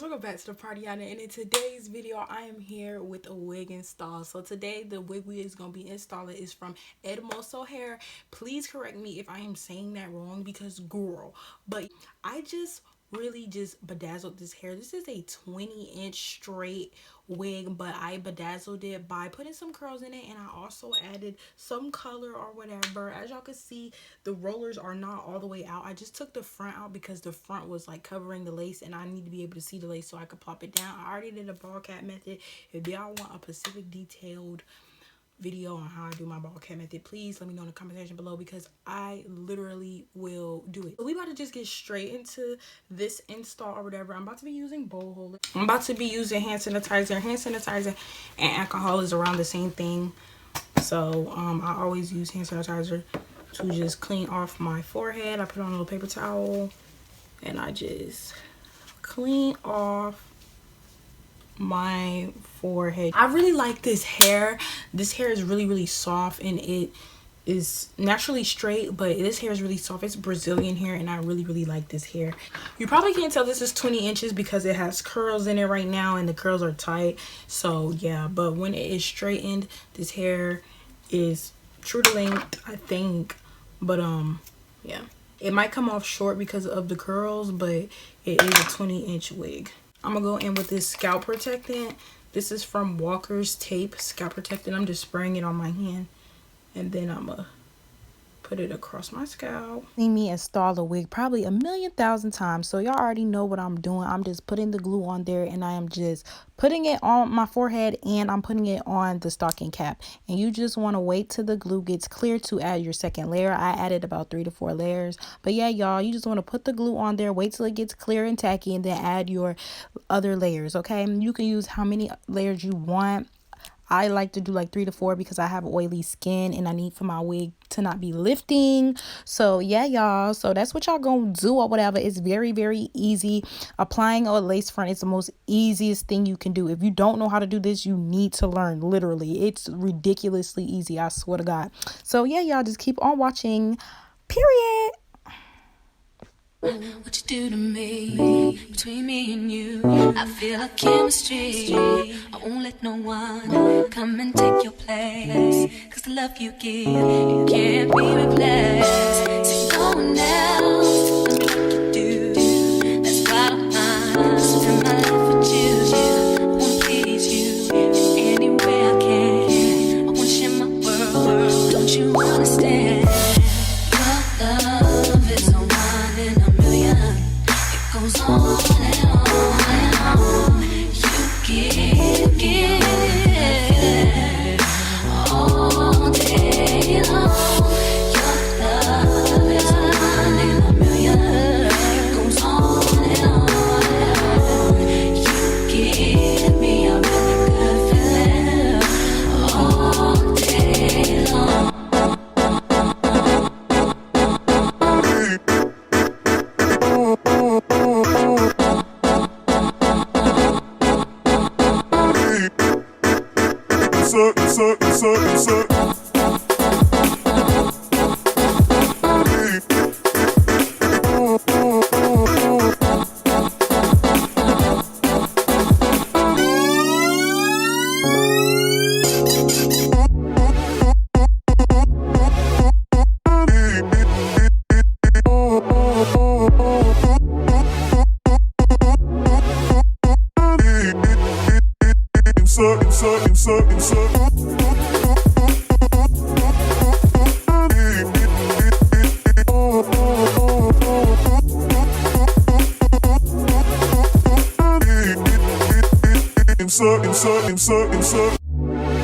welcome back to the party, and in today's video I am here with a wig install. So today the wig we is gonna be installing is from Hermosa Hair. Please correct me if I am saying that wrong, because girl, but I just really just bedazzled this hair. This is a 20-inch straight wig, but I bedazzled it by putting some curls in it, and I also added some color or whatever. As y'all can see, the rollers are not all the way out. I just took the front out because the front was like covering the lace, and I need to be able to see the lace so I could plop it down. I already did a ball cap method. If y'all want a specific detailed video on how I do my ball cap method, please let me know in the comment section below, because I literally will do it. So we about to just get straight into this install or whatever. I'm about to be using bowl holder. I'm about to be using hand sanitizer. Hand sanitizer and alcohol is around the same thing, so I always use hand sanitizer to just clean off my forehead. I put on a little paper towel and I just clean off my forehead. I really like this hair. This hair is really soft, and it is naturally straight, but this hair is really soft. It's Brazilian hair, and I really like this hair. You probably can't tell this is 20 inches because it has curls in it right now, and the curls are tight. So yeah, but when it is straightened, this hair is true to length, I think. But yeah, it might come off short because of the curls, but it is a 20-inch wig. I'm gonna go in with this scalp protectant. This is from Walker's Tape scalp protectant. I'm just spraying it on my hand, and then I'm gonna put it across my scalp. Seen me install a wig probably a million thousand times, so y'all already know what I'm doing. I'm just putting the glue on there, and I am just putting it on my forehead, and I'm putting it on the stocking cap. And you just want to wait till the glue gets clear to add your second layer. I added about 3 to 4 layers, but yeah, y'all, you just want to put the glue on there, wait till it gets clear and tacky, and then add your other layers. Okay, you can use how many layers you want. I like to do like 3 to 4 because I have oily skin, and I need for my wig to not be lifting. So yeah, y'all, so that's what y'all gonna do or whatever. It's very easy. Applying a lace front is the most easiest thing you can do. If you don't know how to do this, you need to learn. Literally, it's ridiculously easy, I swear to God. So yeah, y'all, just keep on watching, period. What you do to me, between me and you, I feel like chemistry. I won't let no one come and take your place, 'cause the love you give, it can't be replaced. So no one else does what you do. That's why I'm mine. Spend my life with you. I wanna please you in any way I can. I wanna share my world. Don't you understand? Your love is so one in a million. It goes on and on and on. You give all day long. Your love is one in a million. It goes on and on and on. You give me a really good feeling all day long.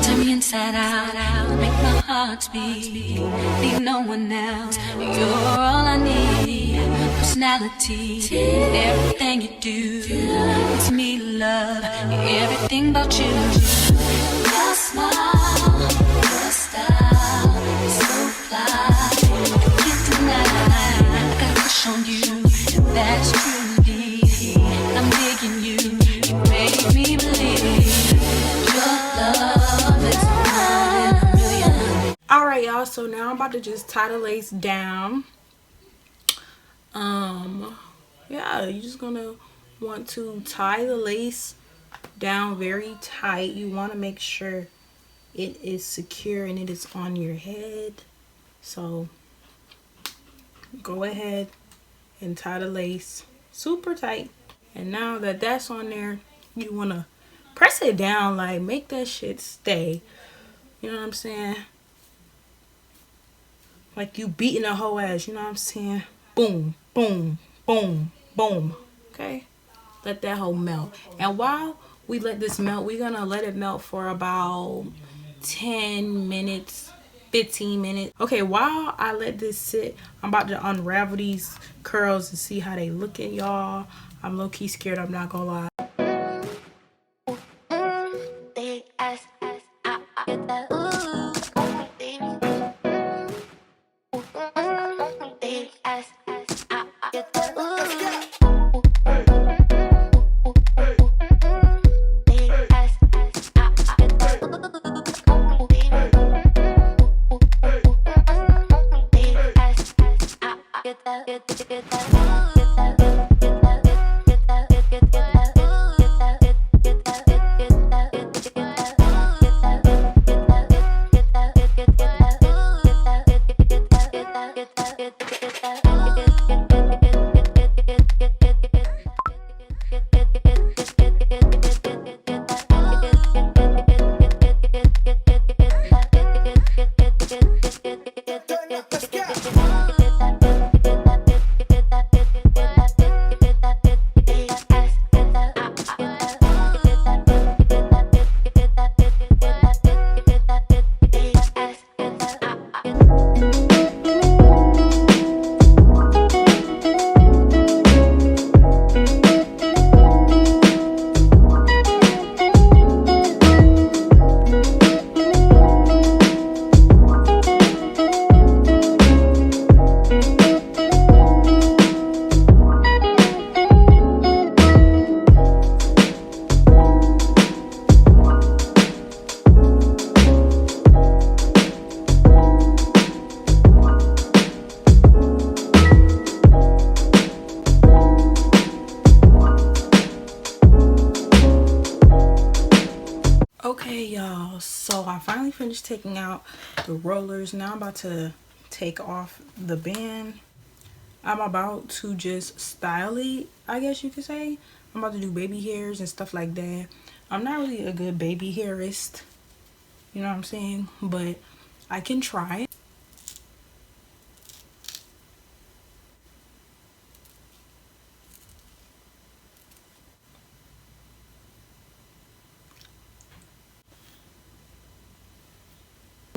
Turn me inside out, make my heart speak. Need no one else, you're all I need. Personality, everything you do makes me love everything about you. Your smile, your style, so fly. I can't deny, I got a crush on you, that's truly. I'm digging you, you make me believe. Alright, y'all, so now I'm about to just tie the lace down. Yeah, you're just gonna want to tie the lace down very tight. You want to make sure it is secure and it is on your head. So go ahead and tie the lace super tight. And now that that's on there, you want to press it down, like make that shit stay. You know what I'm saying? Like you beating a whole ass, you know what I'm saying? Boom, boom, boom, boom. Okay? Let that whole melt. And while we let this melt, we're gonna let it melt for about 10 minutes, 15 minutes. Okay, while I let this sit, I'm about to unravel these curls and see how they look at y'all. I'm low-key scared, I'm not gonna lie. Okay, y'all, so I finally finished taking out the rollers. Now I'm about to take off the band. I'm about to just style it, I guess you could say. I'm about to do baby hairs and stuff like that. I'm not really a good baby hairist, you know what I'm saying, but I can try.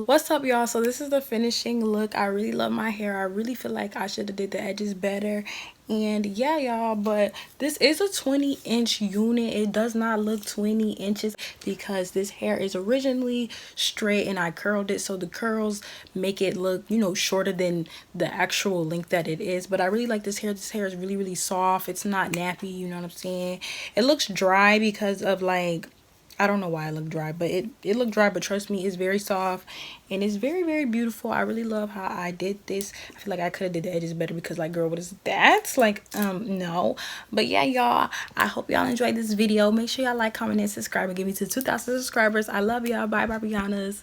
What's up, y'all? So this is the finishing look. I really love my hair. I really feel like I should have did the edges better. And yeah, y'all, but this is a 20-inch unit. It does not look 20 inches because this hair is originally straight and I curled it, so the curls make it look, you know, shorter than the actual length that it is. But I really like this hair. This hair is really, really soft. It's not nappy, you know what I'm saying? It looks dry because of, like, I don't know why it looked dry, but it looked dry, but trust me, it's very soft and it's very, very beautiful. I really love how I did this. I feel like I could have did the edges better because, like, girl, what is that? Like, no. But yeah, y'all, I hope y'all enjoyed this video. Make sure y'all like, comment, and subscribe and give me to 2,000 subscribers. I love y'all. Bye, Barbianas.